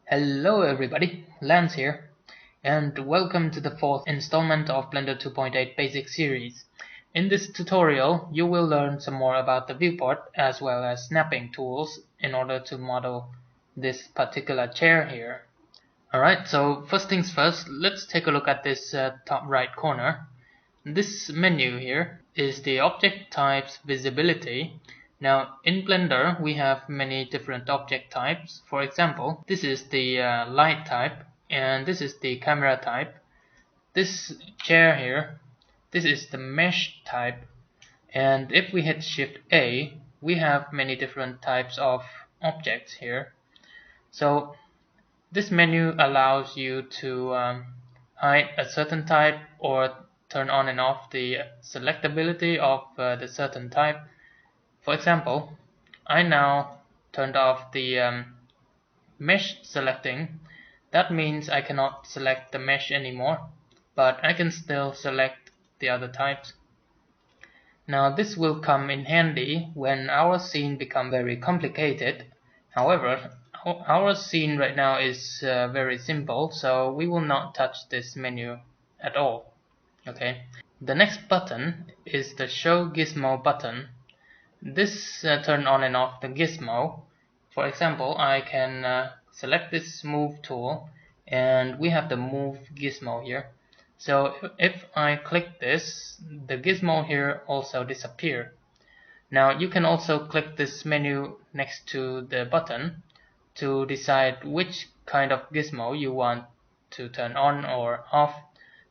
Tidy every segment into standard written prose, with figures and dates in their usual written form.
Hello everybody, Lance here, and welcome to the fourth installment of Blender 2.8 Basic Series. In this tutorial, you will learn some more about the viewport as well as snapping tools in order to model this particular chair here. Alright, so first things first, let's take a look at this top right corner. This menu here is the object types visibility. Now in Blender we have many different object types. For example, this is the light type and this is the camera type. This chair here, this is the mesh type, and if we hit Shift A we have many different types of objects here. So this menu allows you to hide a certain type or turn on and off the selectability of the certain type. For example, I now turned off the mesh selecting. That means I cannot select the mesh anymore, but I can still select the other types. Now this will come in handy when our scene becomes very complicated. However, our scene right now is very simple, so we will not touch this menu at all. Okay. The next button is the Show Gizmo button. This turns on and off the gizmo. For example, I can select this Move tool, and we have the Move gizmo here. So if I click this, the gizmo here also disappears. Now you can also click this menu next to the button to decide which kind of gizmo you want to turn on or off.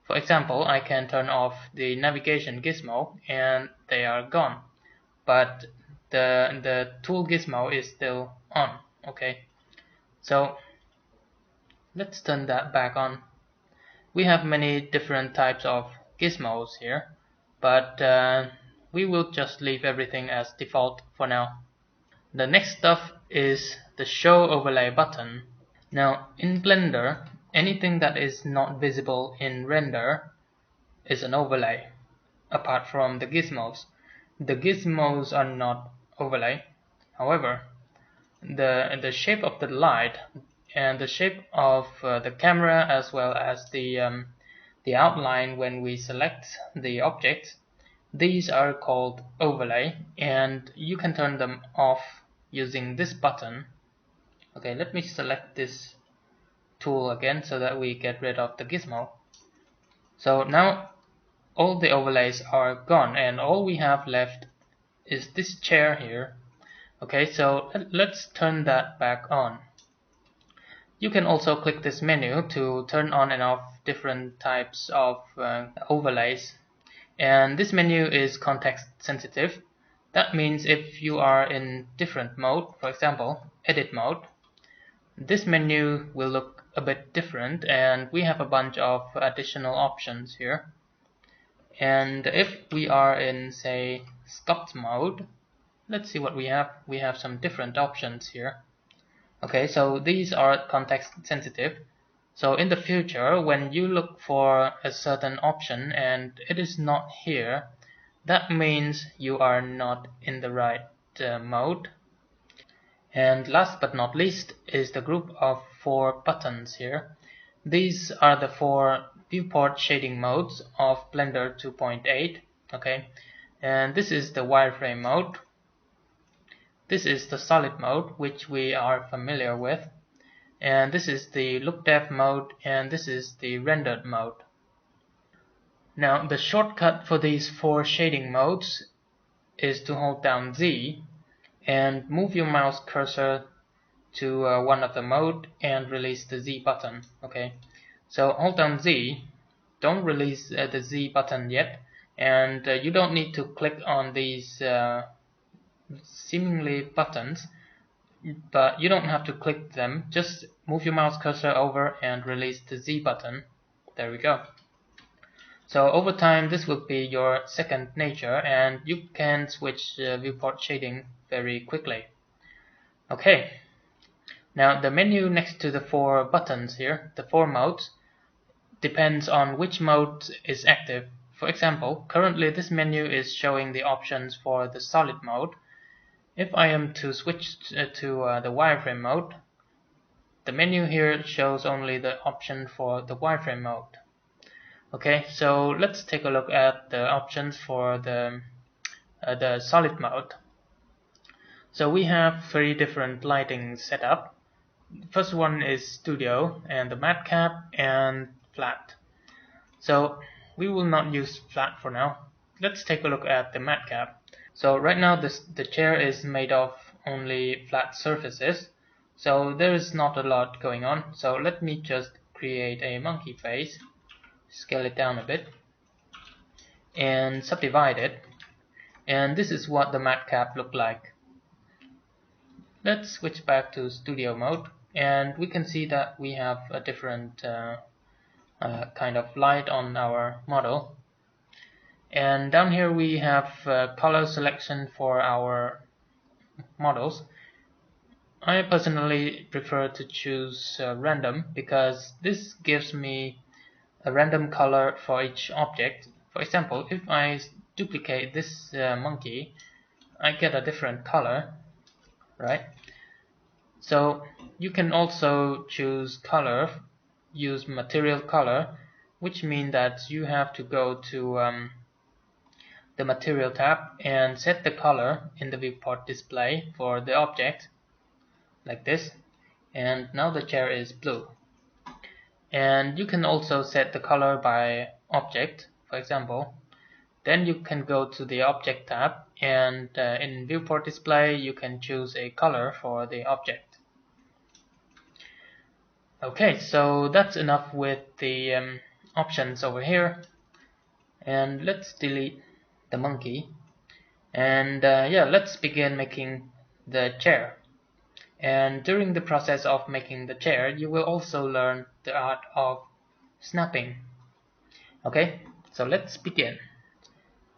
For example, I can turn off the navigation gizmo and they are gone, but the tool gizmo is still on. Okay, so let's turn that back on. We have many different types of gizmos here, but we will just leave everything as default for now. The next stuff is the Show Overlay button. Now in Blender, anything that is not visible in render is an overlay, apart from the gizmos. The gizmos are not overlay. However, the shape of the light and the shape of the camera as well as the outline when we select the objects, these are called overlay, and you can turn them off using this button. Okay, let me select this tool again so that we get rid of the gizmo. So now all the overlays are gone and all we have left is this chair here. Okay, so let's turn that back on. You can also click this menu to turn on and off different types of overlays, and this menu is context sensitive. That means if you are in different mode, for example edit mode, this menu will look a bit different and we have a bunch of additional options here. And if we are in, say, sculpt mode, let's see what we have. We have some different options here. Okay, so these are context sensitive. So in the future, when you look for a certain option and it is not here, that means you are not in the right mode. And last but not least is the group of 4 buttons here. These are the 4 viewport shading modes of Blender 2.8. Okay, and this is the wireframe mode. This is the solid mode, which we are familiar with, and this is the look depth mode, and this is the rendered mode. Now the shortcut for these 4 shading modes is to hold down Z and move your mouse cursor to one of the mode and release the Z button. Okay, so hold down Z, don't release the Z button yet, and you don't need to click on these seemingly buttons, but you don't have to click them. Just move your mouse cursor over and release the Z button. There we go. So over time this will be your second nature and you can switch viewport shading very quickly. Okay, now the menu next to the 4 buttons here, the 4 modes, depends on which mode is active. For example, currently this menu is showing the options for the solid mode. If I am to switch to the wireframe mode, the menu here shows only the option for the wireframe mode. Okay, so let's take a look at the options for the solid mode. So we have 3 different lighting setup. First one is studio and the matte cap and flat. So we will not use flat for now. Let's take a look at the matte cap. So right now the chair is made of only flat surfaces, so there is not a lot going on. So let me just create a monkey face, scale it down a bit, and subdivide it. And this is what the matte cap look like. Let's switch back to studio mode, and we can see that we have a different kind of light on our model. And down here we have color selection for our models. I personally prefer to choose random because this gives me a random color for each object. For example, if I duplicate this monkey, I get a different color, right? So you can also choose color, use material color, which means that you have to go to the material tab and set the color in the viewport display for the object, like this. And now the chair is blue. And you can also set the color by object, for example. Then you can go to the object tab, and in viewport display you can choose a color for the object. Okay, so that's enough with the options over here, and let's delete the monkey, and yeah, let's begin making the chair. And during the process of making the chair, you will also learn the art of snapping. Okay, so let's begin.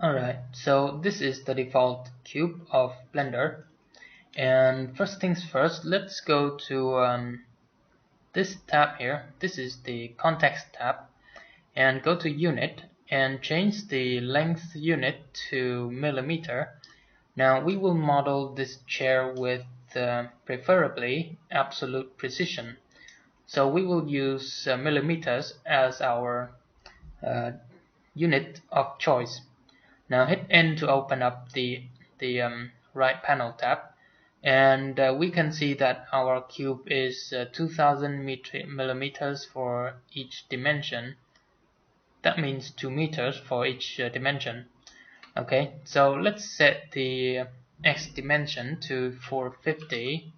Alright, so this is the default cube of Blender, and first things first, let's go to this tab here. This is the context tab, and go to unit and change the length unit to millimeter. Now we will model this chair with preferably absolute precision, so we will use millimeters as our unit of choice. Now hit N to open up the right panel tab, and we can see that our cube is 2000 millimeters for each dimension. That means 2 meters for each dimension. Okay, so let's set the x dimension to 450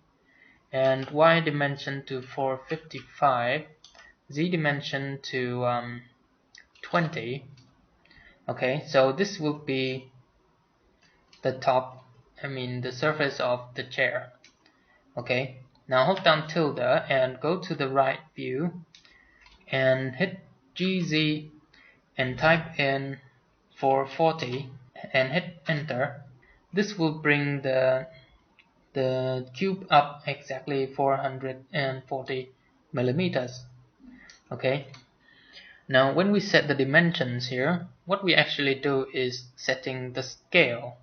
and y dimension to 455, z dimension to 20. Okay, so this will be the top, the surface of the chair. Okay, now hold down tilde and go to the right view and hit GZ and type in 440 and hit enter. This will bring the cube up exactly 440 millimeters. Okay, now when we set the dimensions here, what we actually do is setting the scale.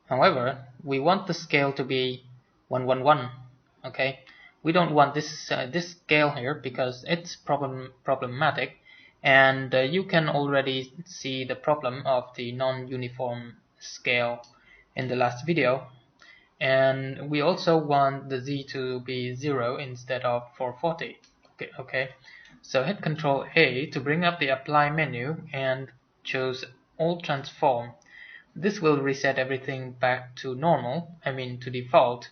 However, we want the scale to be 111. Okay, we don't want this scale here because it's problematic, and you can already see the problem of the non-uniform scale in the last video. And we also want the z to be 0 instead of 440. Okay. So hit Ctrl A to bring up the apply menu and choose all transform. This will reset everything back to normal, to default,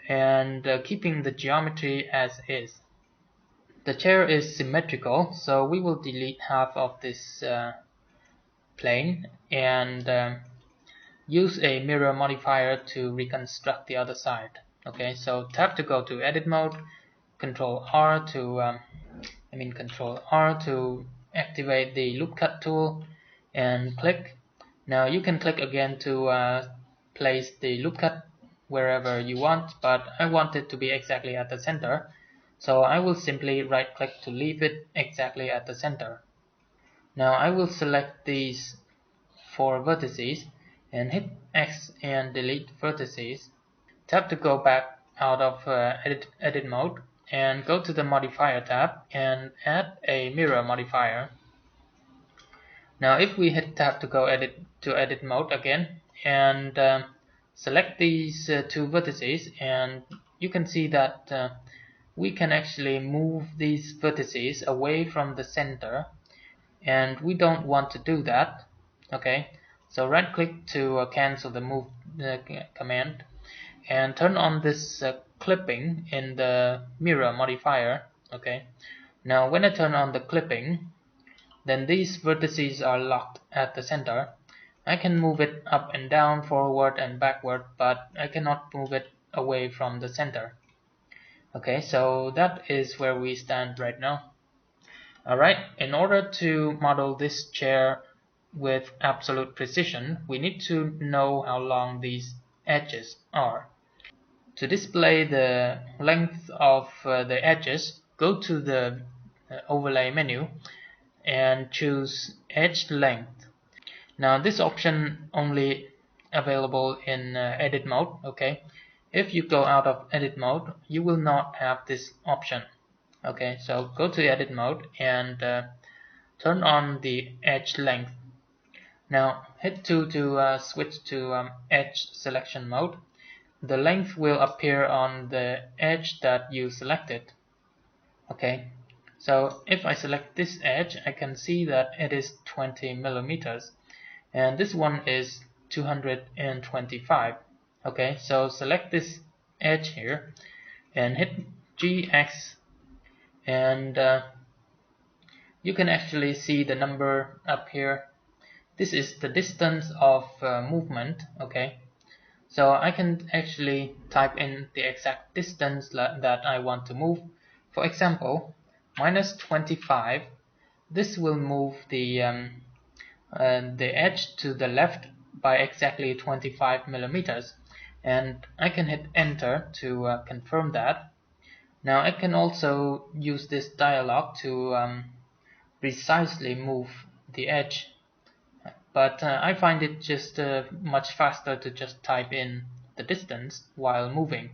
and keeping the geometry as is. The chair is symmetrical, so we will delete half of this plane and use a mirror modifier to reconstruct the other side. Okay, so tap to go to edit mode, Control R to activate the loop cut tool, and click. Now you can click again to place the loop cut wherever you want, but I want it to be exactly at the center, so I will simply right click to leave it exactly at the center. Now I will select these 4 vertices and hit X and delete vertices. Tap to go back out of edit mode and go to the modifier tab and add a mirror modifier. Now if we hit tab to go edit mode again and select these two vertices, and you can see that we can actually move these vertices away from the center, and we don't want to do that. Okay, so right click to cancel the move command and turn on this clipping in the mirror modifier. Okay, now when I turn on the clipping, then these vertices are locked at the center. I can move it up and down, forward and backward, but I cannot move it away from the center. Okay, so that is where we stand right now. Alright, in order to model this chair with absolute precision, we need to know how long these edges are. To display the length of the edges, go to the overlay menu and choose edge length. Now this option only available in edit mode. Okay, if you go out of edit mode, you will not have this option. Okay, so go to edit mode and turn on the edge length. Now hit 2 to switch to edge selection mode. The length will appear on the edge that you selected. Okay, so if I select this edge, I can see that it is 20 millimeters, and this one is 225. Okay, so select this edge here and hit GX, and you can actually see the number up here. This is the distance of movement. Okay, so I can actually type in the exact distance that I want to move. For example, minus 25. This will move the edge to the left by exactly 25 millimeters, and I can hit enter to confirm that. Now I can also use this dialog to precisely move the edge, but I find it just much faster to just type in the distance while moving.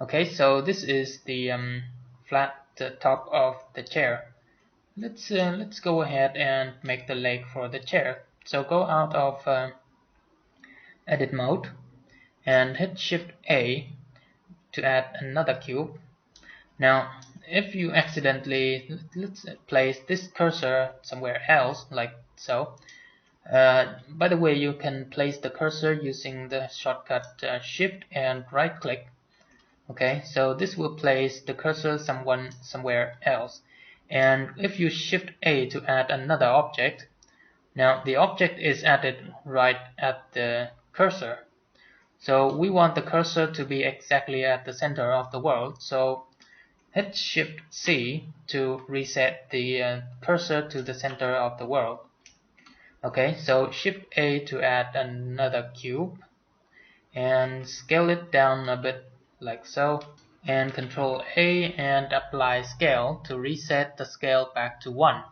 Okay, so this is the flat top of the chair. Let's go ahead and make the leg for the chair. So go out of edit mode and hit Shift A to add another cube. Now if you accidentally, let's place this cursor somewhere else like so. By the way, you can place the cursor using the shortcut Shift and right click. Okay, so this will place the cursor somewhere else, and if you Shift A to add another object, now the object is added right at the cursor. So we want the cursor to be exactly at the center of the world, so hit Shift C to reset the cursor to the center of the world. Okay, so Shift A to add another cube and scale it down a bit like so, and Control A and apply scale to reset the scale back to 1.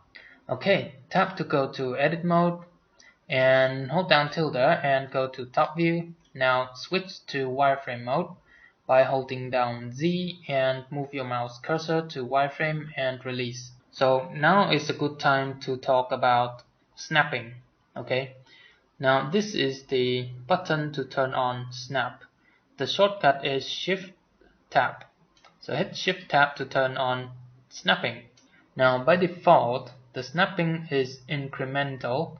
Okay, tap to go to edit mode and hold down tilde and go to top view. Now switch to wireframe mode by holding down Z and move your mouse cursor to wireframe and release. So now is a good time to talk about snapping. Okay, now this is the button to turn on snap. The shortcut is Shift Tab. So hit Shift Tab to turn on snapping. Now by default, the snapping is incremental.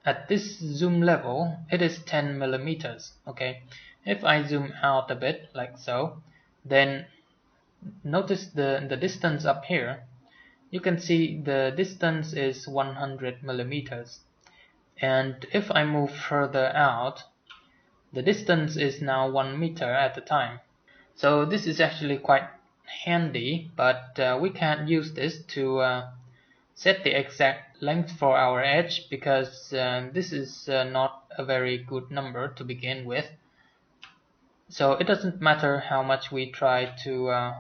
At this zoom level, it is 10 millimeters. Okay, if I zoom out a bit like so, then notice the distance up here. You can see the distance is 100 millimeters. And if I move further out, the distance is now 1 meter at a time. So this is actually quite handy, but we can't use this to set the exact length for our edge, because this is not a very good number to begin with. So it doesn't matter how much we try to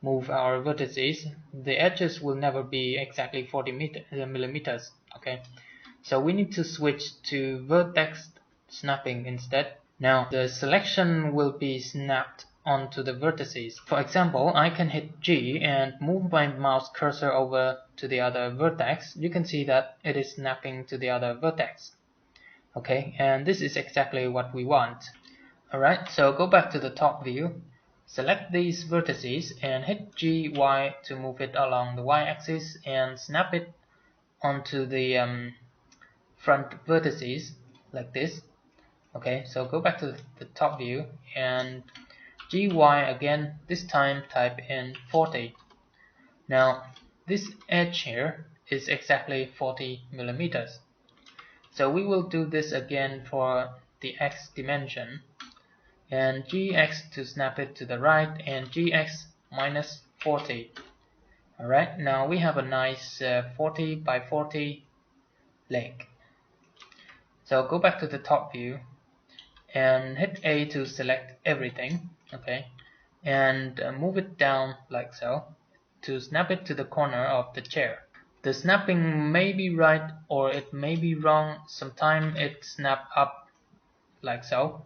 move our vertices, the edges will never be exactly 40 millimeters. Okay, so we need to switch to vertex snapping instead. Now the selection will be snapped onto the vertices. For example, I can hit G and move my mouse cursor over to the other vertex. You can see that it is snapping to the other vertex. Okay, and this is exactly what we want. Alright, so go back to the top view, select these vertices and hit GY to move it along the y-axis and snap it onto the front vertices like this. Okay, so go back to the top view and GY again, this time type in 40. Now this edge here is exactly 40 millimeters. So we will do this again for the X dimension, and GX to snap it to the right and GX minus 40. Alright, now we have a nice 40 by 40 leg. So go back to the top view and hit A to select everything, okay, and move it down like so to snap it to the corner of the chair. The snapping may be right or it may be wrong. Sometimes it snaps up like so,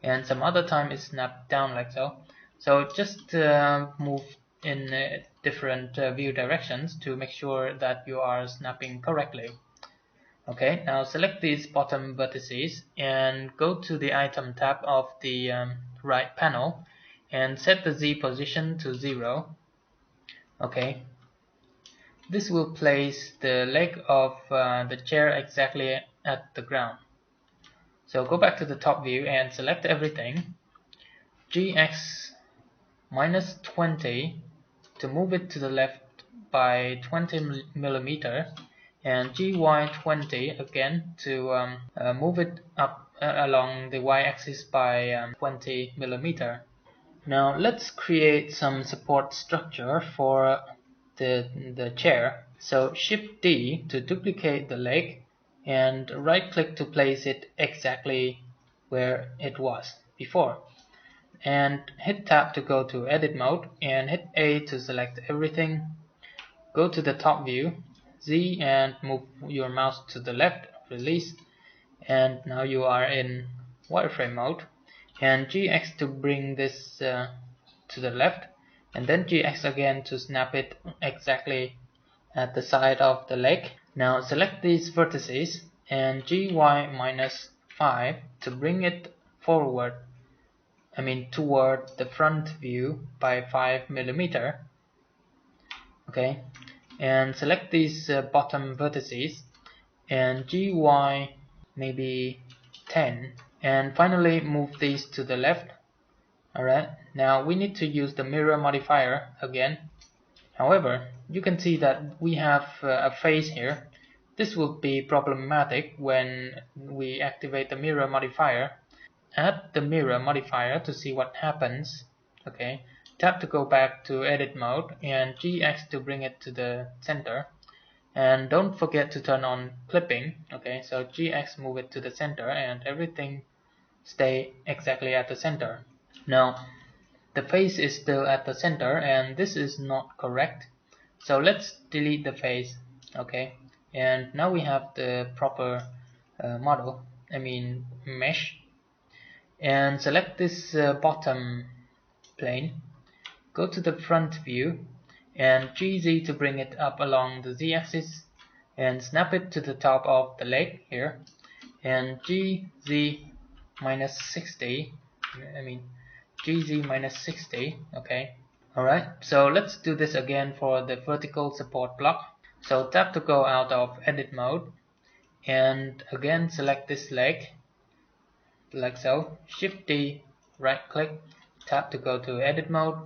and some other time it snaps down like so. So just move in different view directions to make sure that you are snapping correctly. Okay, now select these bottom vertices and go to the item tab of the right panel and set the Z position to 0. Okay, this will place the leg of the chair exactly at the ground. So go back to the top view and select everything. GX minus 20 to move it to the left by 20 millimeter, and GY 20 again to move it up along the y-axis by 20 millimeter. Now let's create some support structure for the chair. So Shift D to duplicate the leg and right click to place it exactly where it was before, and hit tab to go to edit mode and hit A to select everything. Go to the top view, Z and move your mouse to the left, release, and now you are in wireframe mode, and GX to bring this to the left, and then GX again to snap it exactly at the side of the leg. Now select these vertices and GY minus 5 to bring it forward, toward the front view by 5 millimeter. Okay, and select these bottom vertices and GY maybe 10, and finally move these to the left. Alright, now we need to use the mirror modifier again. However, you can see that we have a face here. This will be problematic when we activate the mirror modifier. Add the mirror modifier to see what happens. Okay, tap to go back to edit mode and GX to bring it to the center. And don't forget to turn on clipping. Okay, so GX move it to the center and everything stay exactly at the center. Now the face is still at the center and this is not correct, so let's delete the face. Okay, and now we have the proper mesh, and select this bottom plane. Go to the front view and GZ to bring it up along the Z-axis and snap it to the top of the leg here, and GZ minus 60, GZ minus 60. Okay, alright, so let's do this again for the vertical support block. So tap to go out of edit mode and again select this leg like so. Shift D, right click, tap to go to edit mode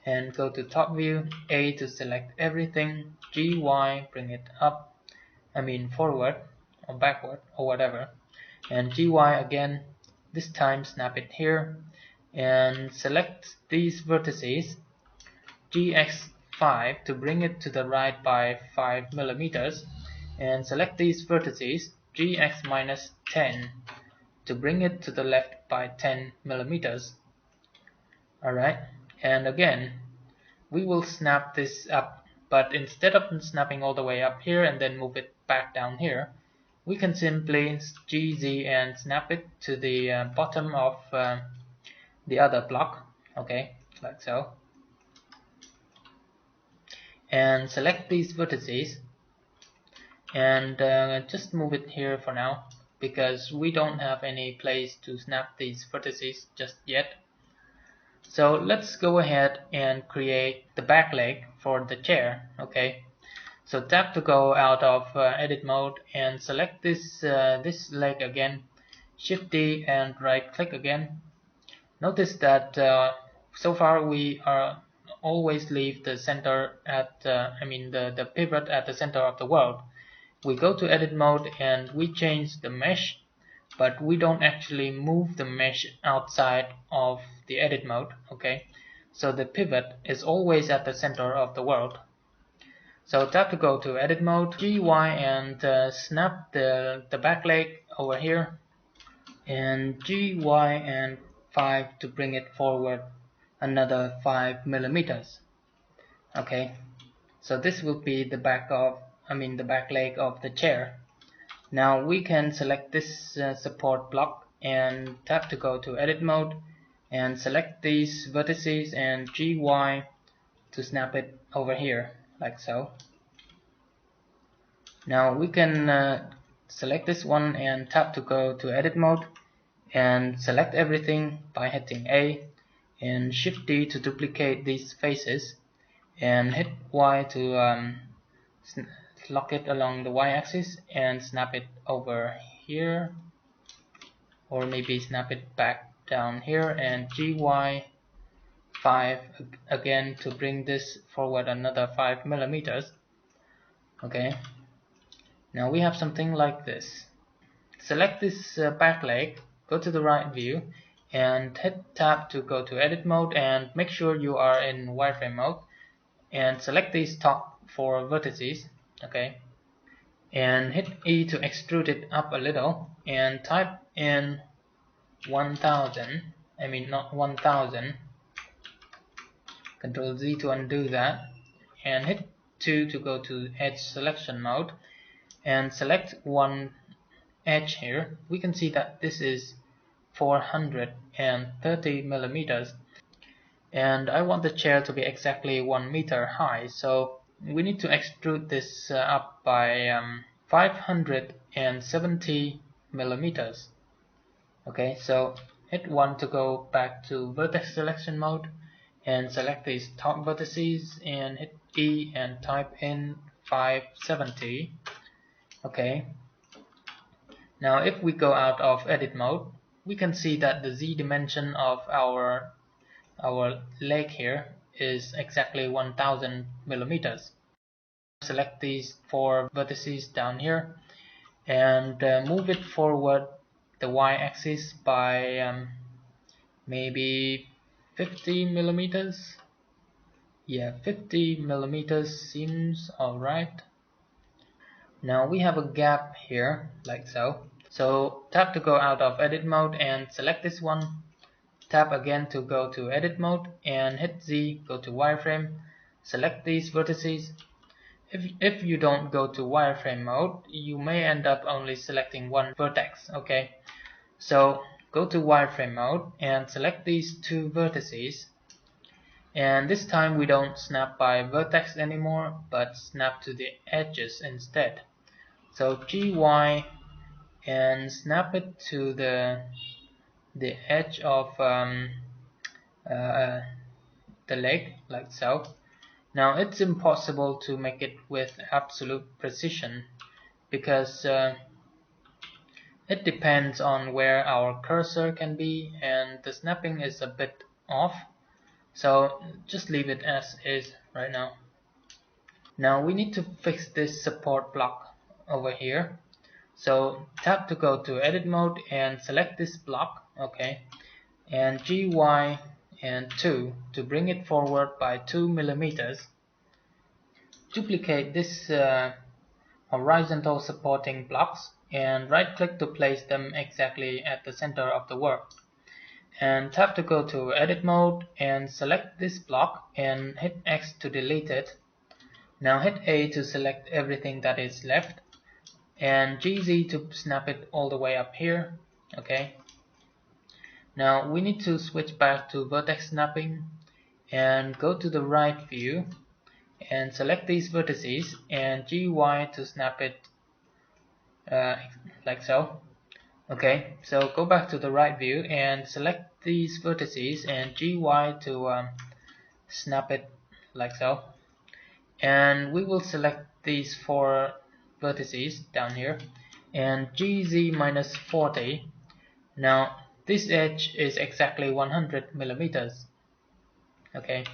and go to top view, A to select everything, GY bring it up, forward or backward or whatever, and GY again, this time snap it here and select these vertices, GX5 to bring it to the right by 5 millimeters, and select these vertices, GX minus 10 to bring it to the left by 10 millimeters. Alright, and again we will snap this up, but instead of snapping all the way up here and then move it back down here, we can simply GZ and snap it to the bottom of the other block. okay, like so. And select these vertices and just move it here for now, because we don't have any place to snap these vertices just yet. So let's go ahead and create the back leg for the chair. Okay, so tap to go out of edit mode and select this leg again, shift D and right click again. Notice that so far we are always leave the center at the pivot at the center of the world. We go to edit mode and we change the mesh, but we don't actually move the mesh outside of the edit mode. Okay, so the pivot is always at the center of the world. So tap to go to edit mode, GY, and snap the back leg over here, and GY and 5 to bring it forward another 5 millimeters. Okay, so this will be the back leg of the chair. Now we can select this support block and tap to go to edit mode and select these vertices and GY to snap it over here like so. Now we can select this one and tap to go to edit mode and select everything by hitting A and shift D to duplicate these faces and hit Y to lock it along the Y axis and snap it over here, or maybe snap it back down here, and GY 5 again to bring this forward another 5 millimeters. Okay, now we have something like this. Select this back leg, go to the right view and hit tab to go to edit mode and make sure you are in wireframe mode and select these top 4 vertices. Okay, and hit E to extrude it up a little and type in 1000, not 1000, Control Z to undo that, and hit 2 to go to edge selection mode and select one edge here. We can see that this is 430 millimeters, and I want the chair to be exactly 1 meter high, so we need to extrude this up by 570 millimeters. Okay, so hit 1 to go back to vertex selection mode and select these top vertices and hit E and type in 570. Okay, now if we go out of edit mode, we can see that the Z dimension of our leg here is exactly 1000 millimeters. Select these 4 vertices down here and move it forward the y-axis by maybe 50 millimeters. Yeah, 50 millimeters seems alright. Now we have a gap here, like so. So tap to go out of edit mode and select this one. Tap again to go to edit mode and hit Z, go to wireframe, select these vertices. If you don't go to wireframe mode, you may end up only selecting one vertex. Okay, so go to wireframe mode and select these 2 vertices, and this time we don't snap by vertex anymore but snap to the edges instead. So GY and snap it to the edge of the leg, like so. Now it's impossible to make it with absolute precision because it depends on where our cursor can be and the snapping is a bit off, so just leave it as is right now. Now we need to fix this support block over here, so tap to go to edit mode and select this block. Okay, and GY and 2 to bring it forward by 2 millimeters. Duplicate this horizontal supporting blocks and right click to place them exactly at the center of the work, and tap to go to edit mode and select this block and hit X to delete it. Now hit A to select everything that is left and GZ to snap it all the way up here. Okay, Now we need to switch back to vertex snapping and go to the right view and select these vertices and GY to snap it like so. Okay, so go back to the right view and select these vertices and GY to snap it like so. And we will select these 4 vertices down here and GZ minus 40. Now this edge is exactly 100 millimeters. Okay,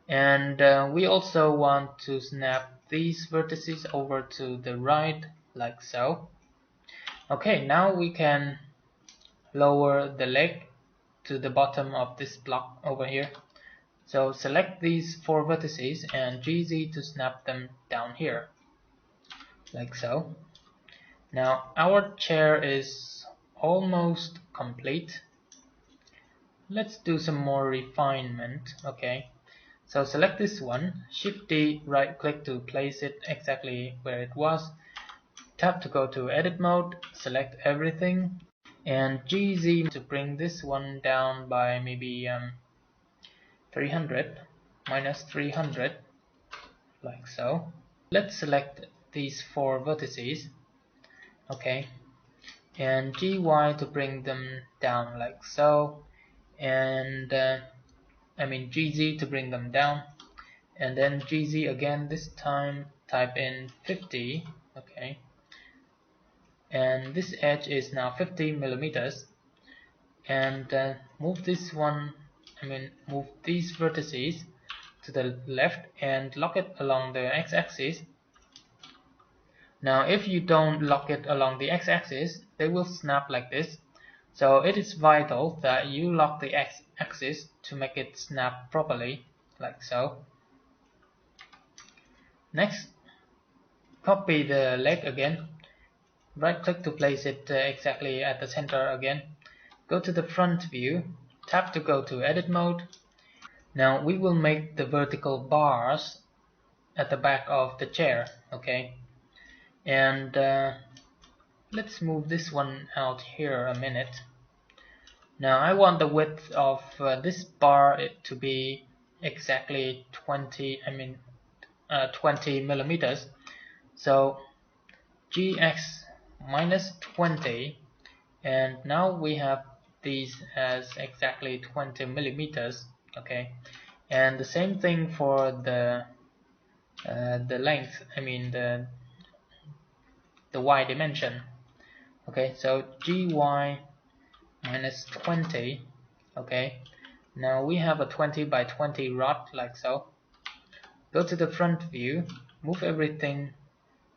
and we also want to snap these vertices over to the right like so. Okay, now we can lower the leg to the bottom of this block over here. So select these 4 vertices and GZ to snap them down here like so. Now our chair is almost complete. Let's do some more refinement. Okay, so select this one, Shift D, right click to place it exactly where it was, tap to go to edit mode, select everything, and GZ to bring this one down by maybe 300, minus 300, like so. Let's select these 4 vertices, okay, and GY to bring them down like so, and GZ to bring them down, and then GZ again, this time type in 50, okay, and this edge is now 50 millimeters, and move this one, move these vertices to the left and lock it along the x-axis. Now if you don't lock it along the x-axis, they will snap like this. So it is vital that you lock the x-axis to make it snap properly, like so. Next, copy the leg again. Right click to place it exactly at the center again. Go to the front view, tap to go to edit mode. Now we will make the vertical bars at the back of the chair, okay? And let's move this one out here a minute. Now I want the width of this bar to be exactly 20 millimeters. So GX minus 20, and now we have these as exactly 20 millimeters, okay? And the same thing for the length, the Y dimension. Okay, so GY minus 20. Okay, now we have a 20 by 20 rod like so. Go to the front view, move everything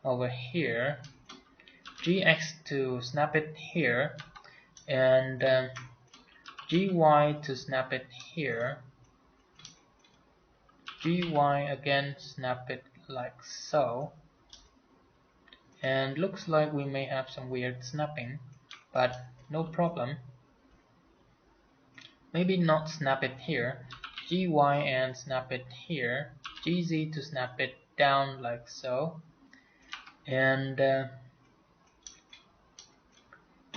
over here, GX to snap it here, and GY to snap it here, GY again, snap it like so. And looks like we may have some weird snapping, but no problem. Maybe not snap it here, GY and snap it here, GZ to snap it down like so, and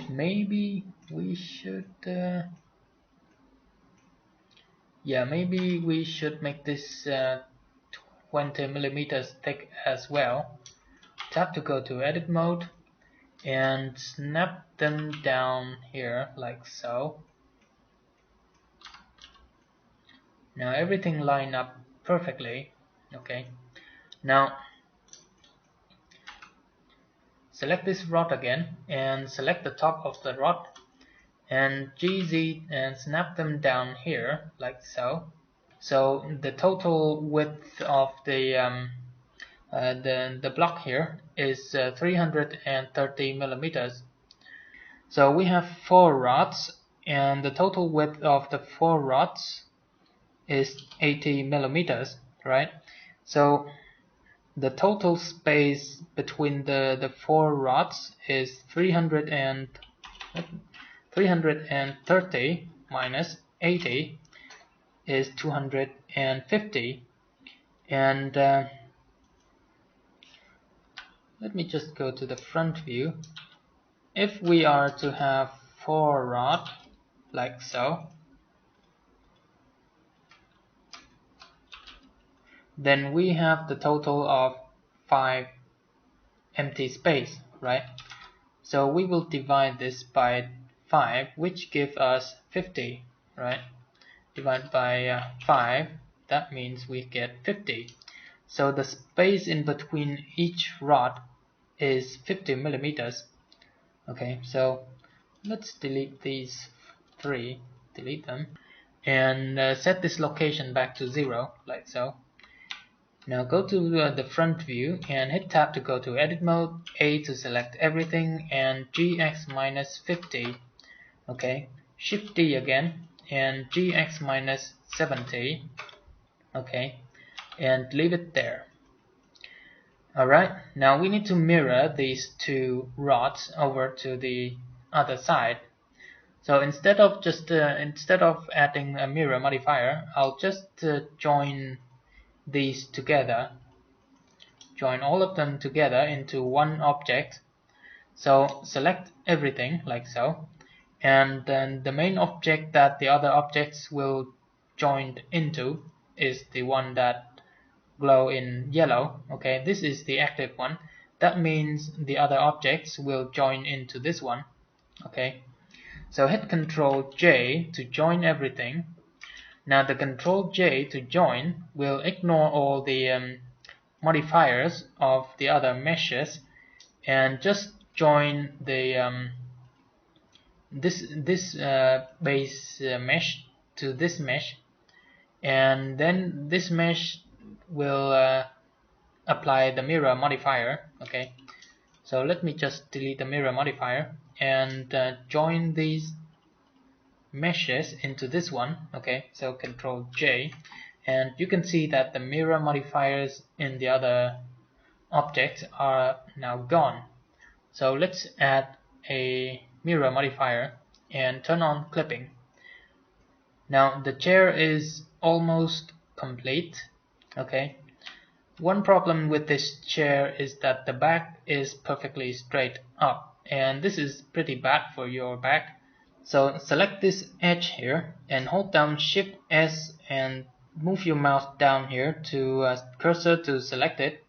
maybe we should maybe we should make this 20 millimeters thick as well. Tap to go to edit mode and snap them down here like so. Now everything line up perfectly. Okay, now select this rod again and select the top of the rod and GZ and snap them down here like so. So the total width of the block here is 330 millimeters. So we have 4 rods, and the total width of the 4 rods is 80 millimeters, right? So the total space between the 4 rods is 330 minus 80 is 250, and let me just go to the front view. If we are to have 4 rod, like so. Then we have the total of 5 empty space, right? So we will divide this by 5, which gives us 50, right? Divide by 5, that means we get 50. So the space in between each rod is 50 millimeters. Okay, so let's delete these 3, delete them, and set this location back to 0, like so. Now go to the front view and hit tab to go to edit mode, A to select everything, and GX minus 50. Okay, Shift D again, and GX minus 70. Okay, and leave it there. Alright, now we need to mirror these two rods over to the other side. So instead of adding a mirror modifier, I'll just join these together. Join all of them together into one object. So select everything like so, and then the main object that the other objects will join into is the one that glow in yellow. Okay, this is the active one. That means the other objects will join into this one. Okay, so hit Ctrl J to join everything. Now the Ctrl J to join will ignore all the modifiers of the other meshes and just join the this base mesh to this mesh, and then this mesh will apply the mirror modifier. Okay, so let me just delete the mirror modifier and join these meshes into this one. Okay, so Control J, and you can see that the mirror modifiers in the other objects are now gone. So let's add a mirror modifier and turn on clipping. Now the chair is almost complete. Okay, one problem with this chair is that the back is perfectly straight up, and this is pretty bad for your back. So select this edge here and hold down Shift S and move your mouse down here to cursor to select it,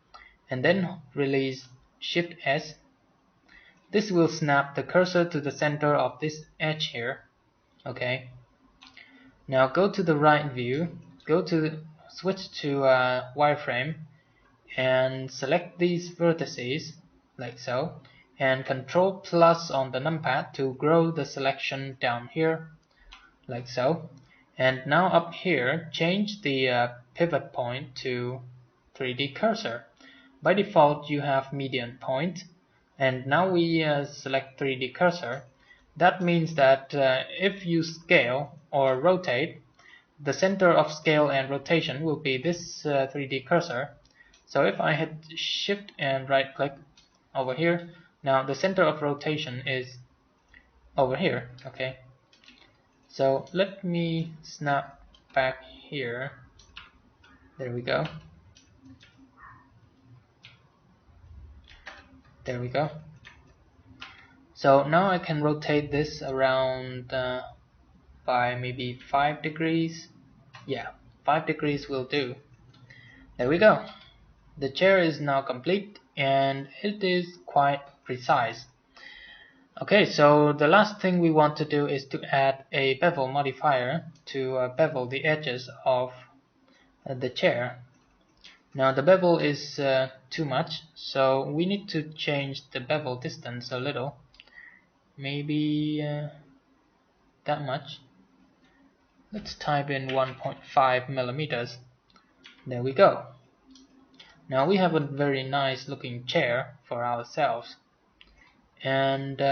and then release Shift S. This will snap the cursor to the center of this edge here. Okay. Now go to the right view, switch to wireframe, and select these vertices like so, and Control plus on the numpad to grow the selection down here like so. And now up here, change the pivot point to 3D cursor. By default you have median point, and now we select 3D cursor. That means that if you scale or rotate, the center of scale and rotation will be this 3D cursor. So if I hit Shift and right click over here, now the center of rotation is over here. Okay, so let me snap back here. There we go. There we go. So now I can rotate this around by maybe 5 degrees. Yeah, 5 degrees will do. There we go. The chair is now complete and it is quite precise. Okay, so the last thing we want to do is to add a bevel modifier to bevel the edges of the chair. Now the bevel is too much, so we need to change the bevel distance a little. Maybe that much. Let's type in 1.5 millimeters. There we go. Now we have a very nice looking chair for ourselves. And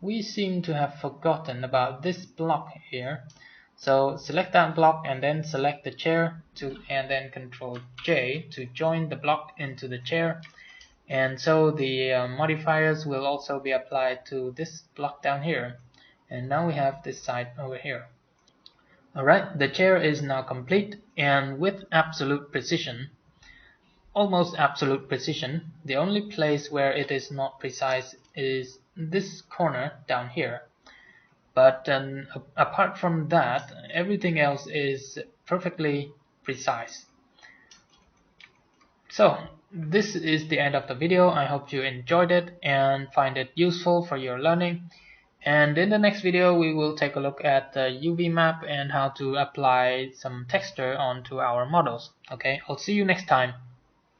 we seem to have forgotten about this block here. So select that block and then select the chair and then Control J to join the block into the chair. And so the modifiers will also be applied to this block down here. And now we have this side over here. Alright, the chair is now complete, and with absolute precision, almost absolute precision, the only place where it is not precise is this corner down here. but apart from that, everything else is perfectly precise. So this is the end of the video. I hope you enjoyed it and find it useful for your learning. And in the next video we will take a look at the UV map and how to apply some texture onto our models. Okay, I'll see you next time.